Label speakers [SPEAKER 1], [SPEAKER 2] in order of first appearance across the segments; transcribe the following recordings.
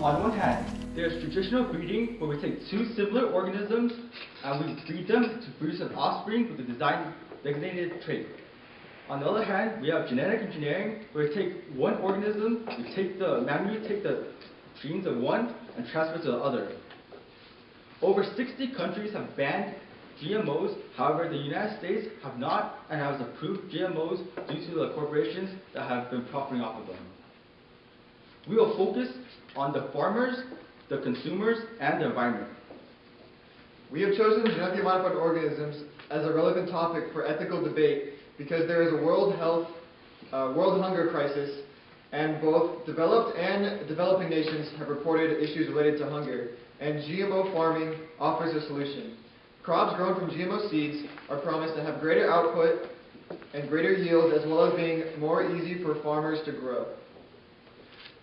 [SPEAKER 1] On one hand, there's traditional breeding where we take two similar organisms and we breed them to produce an offspring with a designated trait. On the other hand, we have genetic engineering where we take one organism, manually take the genes of one and transfer to the other. Over 60 countries have banned GMOs, however the United States have not and has approved GMOs due to the corporations that have been profiting off of them. We will focus on the farmers, the consumers, and the environment.
[SPEAKER 2] We have chosen genetically modified organisms as a relevant topic for ethical debate because there is a world hunger crisis, and both developed and developing nations have reported issues related to hunger, and GMO farming offers a solution. Crops grown from GMO seeds are promised to have greater output and greater yields, as well as being more easy for farmers to grow.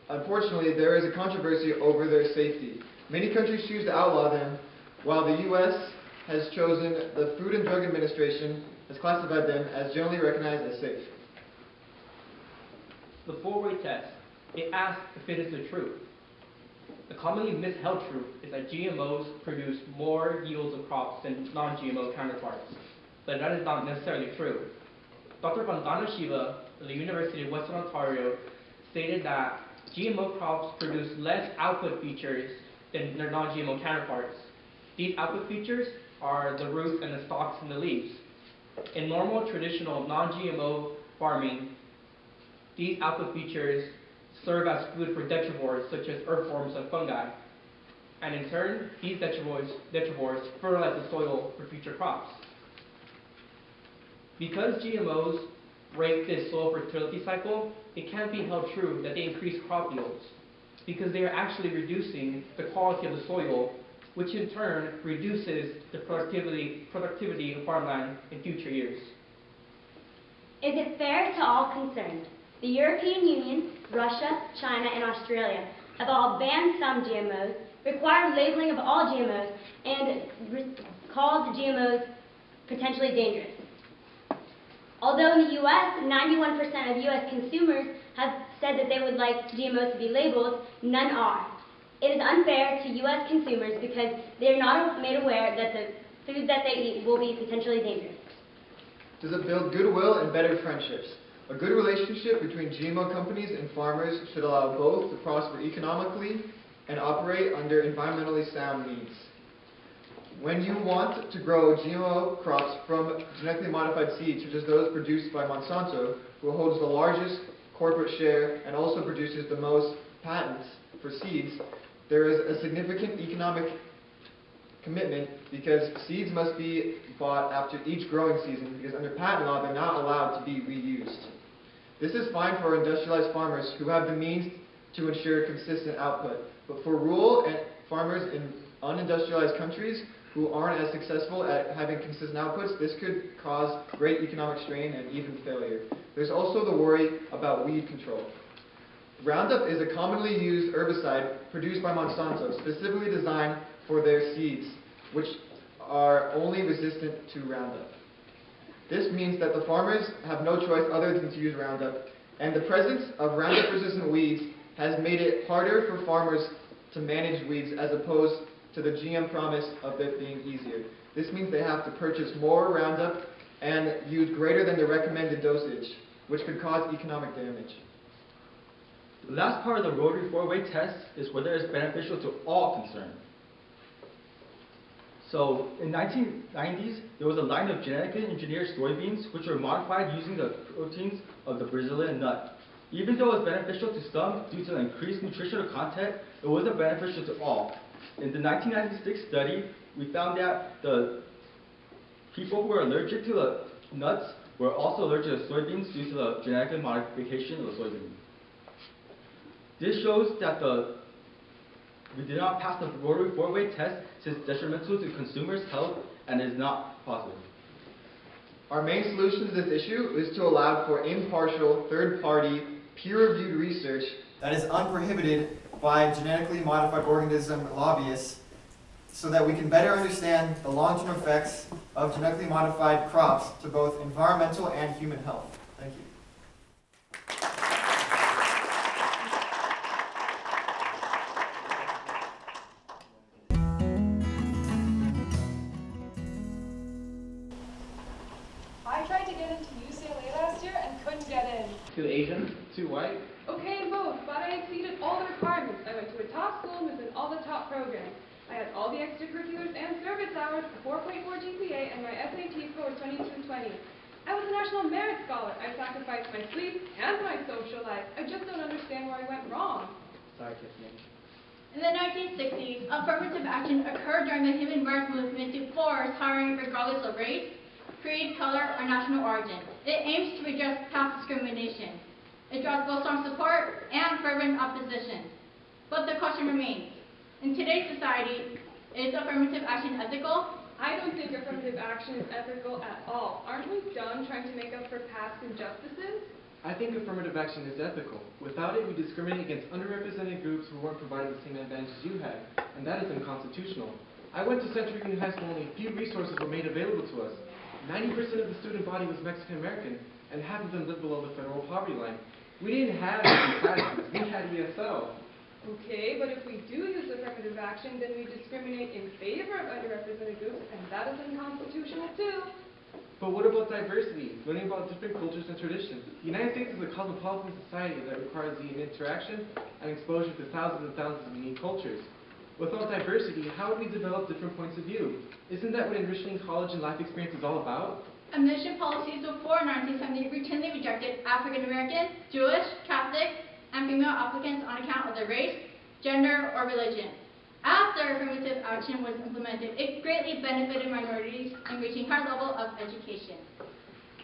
[SPEAKER 2] Unfortunately, there is a controversy over their safety. Many countries choose to outlaw them, while the U.S. has chosen the Food and Drug Administration has classified them as generally recognized as safe.
[SPEAKER 3] The four-way test, it asks if it is the truth. The commonly misheld truth is that GMOs produce more yields of crops than non-GMO counterparts, but that is not necessarily true. Dr. Vandana Shiva of the University of Western Ontario stated that GMO crops produce less output features than their non-GMO counterparts. These output features are the roots and the stalks and the leaves. In normal, traditional, non-GMO farming, these output features serve as food for detrivores such as earthworms and fungi. And in turn, these detrivores fertilize the soil for future crops. Because GMOs break this soil fertility cycle, it can't be held true that they increase crop yields, because they are actually reducing the quality of the soil, which in turn reduces the productivity of farmland in future years.
[SPEAKER 4] Is it fair to all concerned? The European Union, Russia, China, and Australia have all banned some GMOs, required labeling of all GMOs, and called GMOs potentially dangerous. Although in the U.S., 91% of U.S. consumers have said that they would like GMOs to be labeled, none are. It is unfair to U.S. consumers because they are not made aware that the food that they eat will be potentially dangerous.
[SPEAKER 2] Does it build goodwill and better friendships? A good relationship between GMO companies and farmers should allow both to prosper economically and operate under environmentally sound means. When you want to grow GMO crops from genetically modified seeds, such as those produced by Monsanto, who holds the largest corporate share and also produces the most patents for seeds, there is a significant economic commitment because seeds must be bought after each growing season, because under patent law they're not allowed to be reused. This is fine for industrialized farmers who have the means to ensure consistent output, but for rural and farmers in unindustrialized countries who aren't as successful at having consistent outputs, this could cause great economic strain and even failure. There's also the worry about weed control. Roundup is a commonly used herbicide produced by Monsanto, specifically designed for their seeds, which are only resistant to Roundup. This means that the farmers have no choice other than to use Roundup, and the presence of Roundup-resistant weeds has made it harder for farmers to manage weeds as opposed to the GM promise of it being easier. This means they have to purchase more Roundup and use greater than the recommended dosage, which could cause economic damage.
[SPEAKER 1] The last part of the rotary four-way test is whether it's beneficial to all concerned. So in 1990s, there was a line of genetically engineered soybeans which were modified using the proteins of the Brazilian nut. Even though it was beneficial to some due to the increased nutritional content, it wasn't beneficial to all. In the 1996 study, we found that the people who were allergic to the nuts were also allergic to soybeans due to the genetic modification of the soybean. This shows that we did not pass the rotary four-way test since it's detrimental to consumers' health and is not positive.
[SPEAKER 2] Our main solution to this issue is to allow for impartial, third-party, peer-reviewed research that is unprohibited by genetically modified organism lobbyists, so that we can better understand the long-term effects of genetically modified crops to both environmental and human health. Thank you.
[SPEAKER 3] Too Asian?
[SPEAKER 5] Too white?
[SPEAKER 6] Okay, both, but I exceeded all the requirements. I went to a top school and was in all the top programs. I had all the extracurriculars and service hours, a 4.4 GPA, and my SAT score was 2220. I was a National Merit Scholar. I sacrificed my sleep and my social life. I just don't understand where I went wrong.
[SPEAKER 3] Sorry, Tiffany.
[SPEAKER 7] In the 1960s, affirmative action occurred during the human rights movement to force hiring regardless of race, creed, color, or national origin. It aims to redress caste discrimination. It draws both strong support and fervent opposition. But the question remains, in today's society, is affirmative action ethical?
[SPEAKER 6] I don't think affirmative action is ethical at all. Aren't we done trying to make up for past injustices?
[SPEAKER 5] I think affirmative action is ethical. Without it, we discriminate against underrepresented groups who weren't provided the same advantages you had, and that is unconstitutional. I went to Central Union High School, only a few resources were made available to us. 90% of the student body was Mexican American, and half of them lived below the federal poverty line. We didn't have these classes, we had ESL.
[SPEAKER 6] Okay, but if we do use affirmative action, then we discriminate in favor of underrepresented groups, and that is unconstitutional too.
[SPEAKER 5] But what about diversity? Learning about different cultures and traditions. The United States is a cosmopolitan society that requires the interaction and exposure to thousands and thousands of unique cultures. Without diversity, how would we develop different points of view? Isn't that what enriching college and life experience is all about?
[SPEAKER 7] Admission policies before 1970 routinely rejected African American, Jewish, Catholic, and female applicants on account of their race, gender, or religion. After affirmative action was implemented, it greatly benefited minorities in reaching high level of education.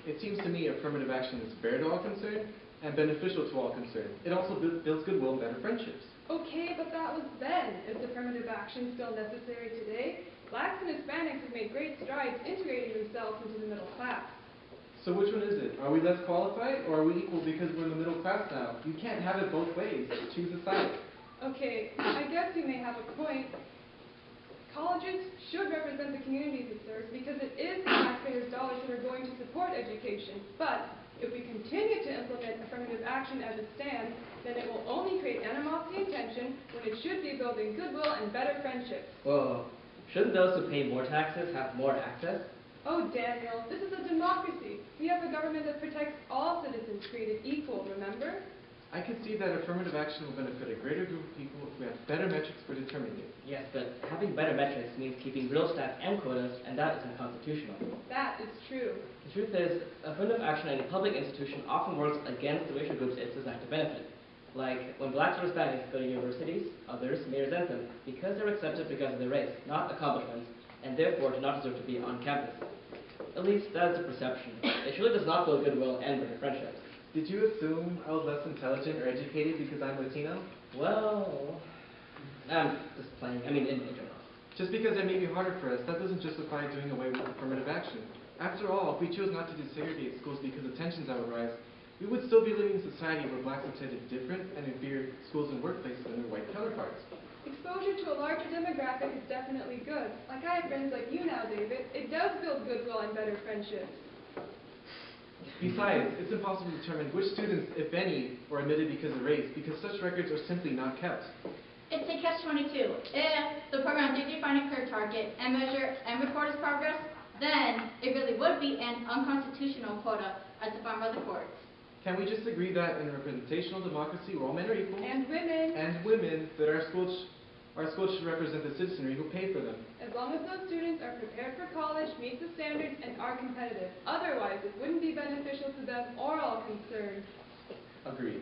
[SPEAKER 5] It seems to me affirmative action is fair to all concerned and beneficial to all concerned. It also builds goodwill and better friendships.
[SPEAKER 6] Okay, but that was then. Is affirmative action still necessary today? Blacks and Hispanics have made great strides integrating themselves into the middle class.
[SPEAKER 5] So which one is it? Are we less qualified, or are we equal because we're in the middle class now? You can't have it both ways. Choose a side.
[SPEAKER 6] Okay, I guess you may have a point. Colleges should represent the communities it serves because it is the taxpayers' dollars that are going to support education. But if we continue to implement affirmative action as it stands, then it will only create animosity and tension when it should be building goodwill and better friendships.
[SPEAKER 3] Whoa. Shouldn't those who pay more taxes have more access?
[SPEAKER 6] Oh, Daniel, this is a democracy. We have a government that protects all citizens created equal, remember?
[SPEAKER 5] I can see that affirmative action will benefit a greater group of people if we have better metrics for determining it.
[SPEAKER 3] Yes, but having better metrics means keeping real staff and quotas, and that is unconstitutional.
[SPEAKER 6] That is true.
[SPEAKER 3] The truth is, affirmative action in a public institution often works against the racial groups it's designed to benefit. Like, when blacks or Hispanics go to universities, others may resent them because they're accepted because of their race, not accomplishments, and therefore do not deserve to be on campus. At least that is the perception. It surely does not build goodwill and better friendships.
[SPEAKER 5] Did you assume I was less intelligent or educated because I'm Latino?
[SPEAKER 3] Well, I'm just playing. I mean, in general.
[SPEAKER 5] Just because it may be harder for us, that doesn't justify doing away with affirmative action. After all, if we chose not to desegregate schools because of tensions that would rise, we would still be living in a society where blacks attended different and inferior schools and workplaces than their white counterparts.
[SPEAKER 6] Exposure to a larger demographic is definitely good. Like I have friends like you now, David. It does build goodwill and better friendships.
[SPEAKER 5] Besides, it's impossible to determine which students, if any, were admitted because of race, because such records are simply not kept.
[SPEAKER 7] It's a catch-22. If the program did define a clear target and measure and record its progress, then it really would be an unconstitutional quota as defined by the courts.
[SPEAKER 5] Can we just agree that in representational democracy, where all men are equal,
[SPEAKER 6] And women,
[SPEAKER 5] that our schools should represent the citizenry who pay for them?
[SPEAKER 6] as long as those students are prepared for college, meet the standards, and are competitive. Otherwise, it wouldn't be beneficial to them or all concerned.
[SPEAKER 5] Agreed.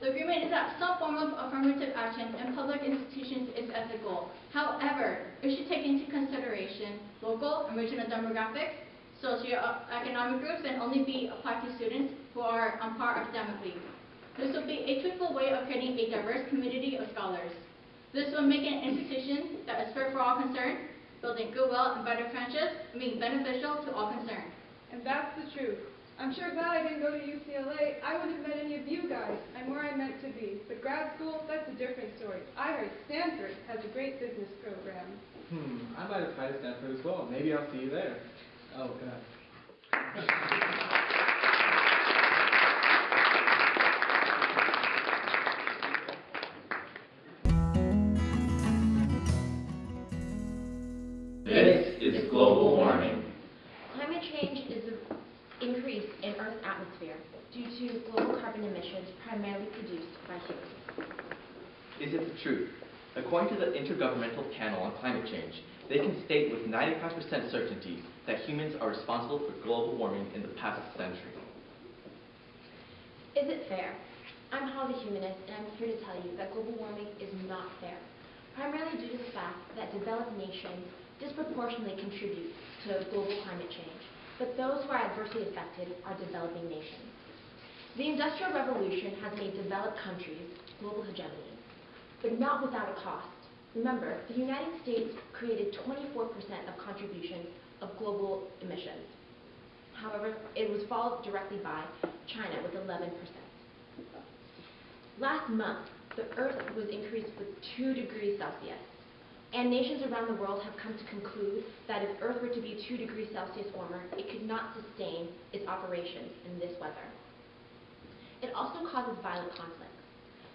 [SPEAKER 7] The agreement is that some form of affirmative action in public institutions is ethical. However, it should take into consideration local and regional demographics, socioeconomic groups, and only be applied to students who are on par academically. This will be a truthful way of creating a diverse community of scholars. This will make an institution that is fair for all concerned, building goodwill and better friendships, and being beneficial to all concerned.
[SPEAKER 6] And that's the truth. I'm sure glad I didn't go to UCLA. I wouldn't have met any of you guys. I'm where I meant to be. But grad school, that's a different story. I heard Stanford has a great business program.
[SPEAKER 5] I might apply to Stanford as well. Maybe I'll see you there.
[SPEAKER 3] Oh, God.
[SPEAKER 8] This is global warming.
[SPEAKER 4] Climate change is the increase in
[SPEAKER 8] in Earth's atmosphere due to global carbon emissions primarily produced by humans.
[SPEAKER 9] Is it the truth? According to the Intergovernmental Panel on Climate Change, they can state with 95% certainty that humans are responsible for global warming in the past century.
[SPEAKER 8] Is it fair? I'm Holly Humanist, and I'm here to tell you that global warming is not fair, primarily due to the fact that developed nations disproportionately contribute to global climate change, but those who are adversely affected are developing nations. The Industrial Revolution has made developed countries global hegemony, but not without a cost. Remember, the United States created 24% of contributions of global emissions. However, it was followed directly by China with 11%. Last month, the Earth was increased with 2 degrees Celsius, and nations around the world have come to conclude that if Earth were to be 2 degrees Celsius warmer, it could not sustain its operations in this weather. It also causes violent conflicts.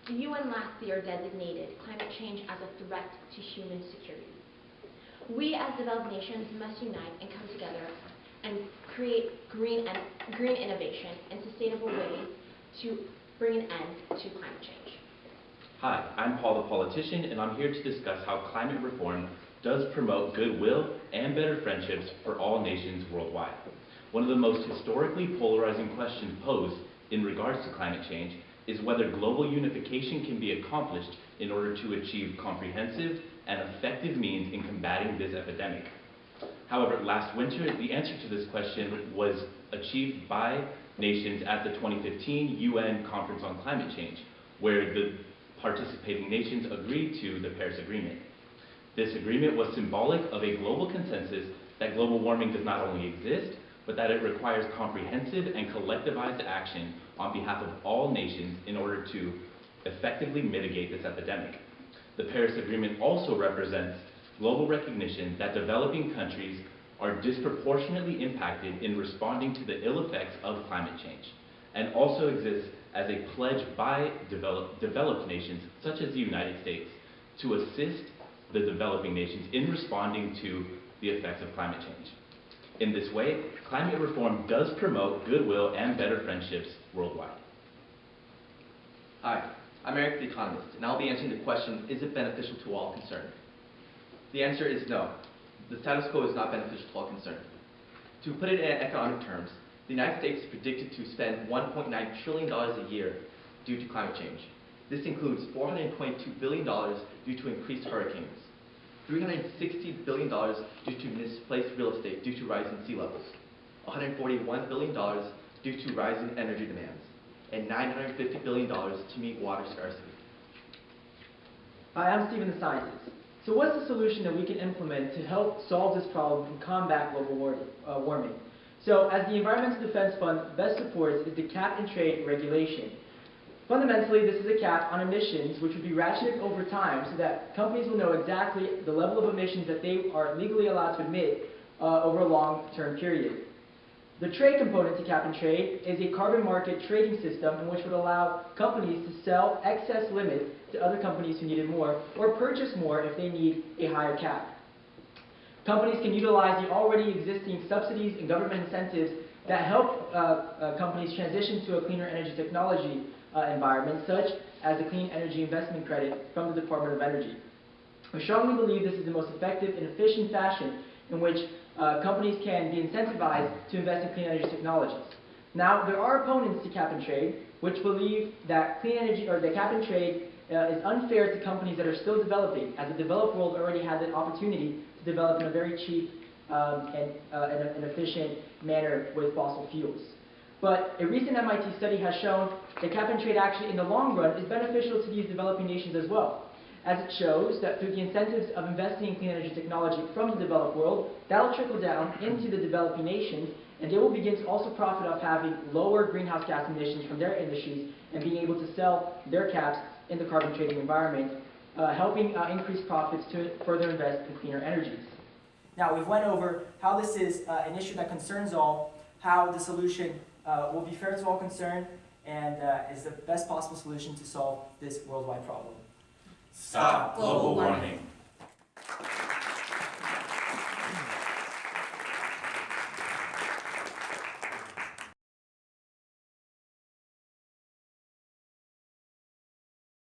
[SPEAKER 8] The UN last year designated climate change as a threat to human security. We as developed nations must unite and come together and create green innovation and sustainable ways to bring an end to climate change.
[SPEAKER 10] Hi, I'm Paul the Politician, and I'm here to discuss how climate reform does promote goodwill and better friendships for all nations worldwide. One of the most historically polarizing questions posed in regards to climate change is whether global unification can be accomplished in order to achieve comprehensive and effective means in combating this epidemic. However, last winter, the answer to this question was achieved by nations at the 2015 UN Conference on Climate Change, where the participating nations agreed to the Paris Agreement. This agreement was symbolic of a global consensus that global warming does not only exist, but that it requires comprehensive and collectivized action on behalf of all nations in order to effectively mitigate this epidemic. The Paris Agreement also represents global recognition that developing countries are disproportionately impacted in responding to the ill effects of climate change, and also exists as a pledge by developed nations, such as the United States, to assist the developing nations in responding to the effects of climate change. In this way, climate reform does promote goodwill and better friendships worldwide.
[SPEAKER 9] Hi, I'm Eric the Economist, and I'll be answering the question, is it beneficial to all concerned? The answer is no. The status quo is not beneficial to all concerned. To put it in economic terms, the United States is predicted to spend $1.9 trillion a year due to climate change. This includes $422 billion due to increased hurricanes, $360 billion due to misplaced real estate due to rising sea levels, $141 billion due to rising energy demands, and $950 billion to meet water scarcity.
[SPEAKER 11] Hi, I'm Stephen the Scientist. So what's the solution that we can implement to help solve this problem and combat global warming? So as the Environmental Defense Fund best supports is the cap and trade regulation. Fundamentally, this is a cap on emissions which would be ratcheted over time so that companies will know exactly the level of emissions that they are legally allowed to emit over a long-term period. The trade component to cap and trade is a carbon market trading system in which would allow companies to sell excess limits to other companies who needed more, or purchase more if they need a higher cap. Companies can utilize the already existing subsidies and government incentives that help companies transition to a cleaner energy technology environment, such as the Clean Energy Investment Credit from the Department of Energy. We strongly believe this is the most effective and efficient fashion in which companies can be incentivized to invest in clean energy technologies. Now, there are opponents to cap and trade which believe that clean energy or the cap and trade is unfair to companies that are still developing, as the developed world already had the opportunity to develop in a very cheap and efficient manner with fossil fuels. But a recent MIT study has shown that cap and trade actually in the long run is beneficial to these developing nations as well, as it shows that through the incentives of investing in clean energy technology from the developed world, that will trickle down into the developing nations, and they will begin to also profit off having lower greenhouse gas emissions from their industries and being able to sell their caps in the carbon trading environment, helping increase profits to further invest in cleaner energies. Now, we've went over how this is an issue that concerns all, how the solution will be fair to all concerned, and is the best possible solution to solve this worldwide problem.
[SPEAKER 10] Stop global warming.